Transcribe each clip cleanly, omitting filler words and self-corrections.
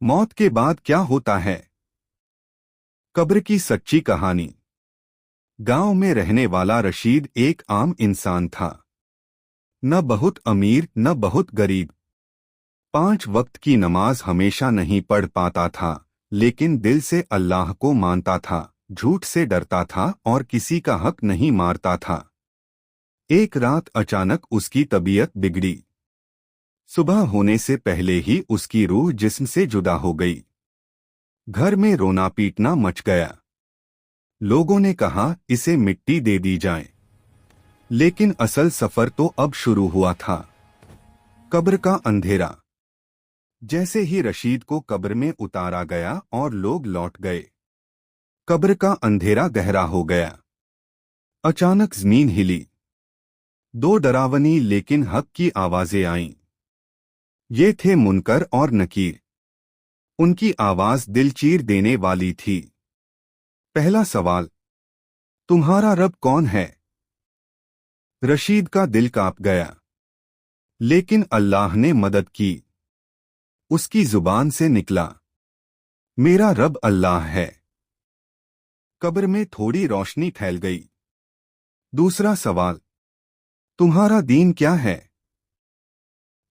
मौत के बाद क्या होता है? कब्र की सच्ची कहानी। गांव में रहने वाला रशीद एक आम इंसान था। न बहुत अमीर न बहुत गरीब। 5 वक्त की नमाज हमेशा नहीं पढ़ पाता था, लेकिन दिल से अल्लाह को मानता था, झूठ से डरता था और किसी का हक नहीं मारता था। एक रात अचानक उसकी तबीयत बिगड़ी। सुबह होने से पहले ही उसकी रूह जिस्म से जुदा हो गई। घर में रोना पीटना मच गया। लोगों ने कहा इसे मिट्टी दे दी जाए, लेकिन असल सफर तो अब शुरू हुआ था। कब्र का अंधेरा। जैसे ही रशीद को कब्र में उतारा गया और लोग लौट गए, कब्र का अंधेरा गहरा हो गया। अचानक जमीन हिली। 2 डरावनी लेकिन हक की आवाजें आईं। ये थे मुनकर और नकीर। उनकी आवाज दिल चीर देने वाली थी। पहला सवाल, तुम्हारा रब कौन है? रशीद का दिल कांप गया, लेकिन अल्लाह ने मदद की। उसकी जुबान से निकला, मेरा रब अल्लाह है। कब्र में थोड़ी रोशनी फैल गई। दूसरा सवाल, तुम्हारा दीन क्या है?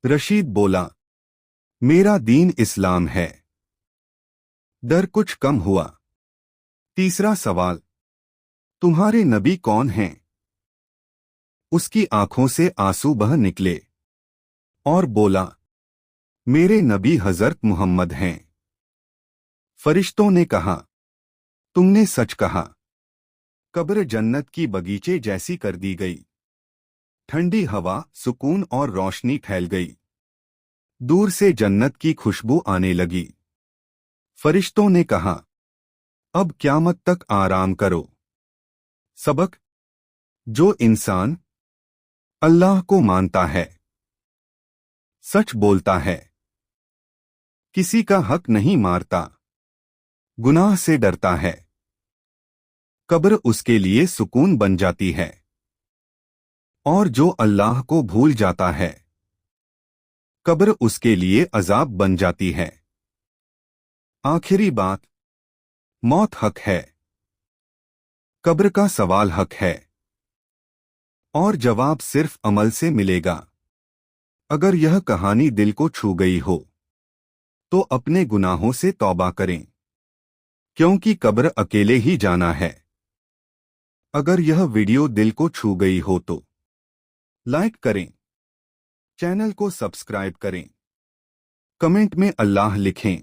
रशीद बोला, मेरा दीन इस्लाम है। डर कुछ कम हुआ। तीसरा सवाल, तुम्हारे नबी कौन हैं? उसकी आंखों से आंसू बह निकले और बोला, मेरे नबी हजरत मोहम्मद हैं। फरिश्तों ने कहा, तुमने सच कहा। कब्र जन्नत की बगीचे जैसी कर दी गई। ठंडी हवा, सुकून और रोशनी फैल गई। दूर से जन्नत की खुशबू आने लगी। फरिश्तों ने कहा, अब क़यामत तक आराम करो। सबक, जो इंसान अल्लाह को मानता है, सच बोलता है, किसी का हक नहीं मारता, गुनाह से डरता है, कब्र उसके लिए सुकून बन जाती है। और जो अल्लाह को भूल जाता है, कब्र उसके लिए अजाब बन जाती है। आखिरी बात, मौत हक है, कब्र का सवाल हक है, और जवाब सिर्फ अमल से मिलेगा। अगर यह कहानी दिल को छू गई हो, तो अपने गुनाहों से तौबा करें, क्योंकि कब्र अकेले ही जाना है। अगर यह वीडियो दिल को छू गई हो तो लाइक करें, चैनल को सब्सक्राइब करें, कमेंट में अल्लाह लिखें।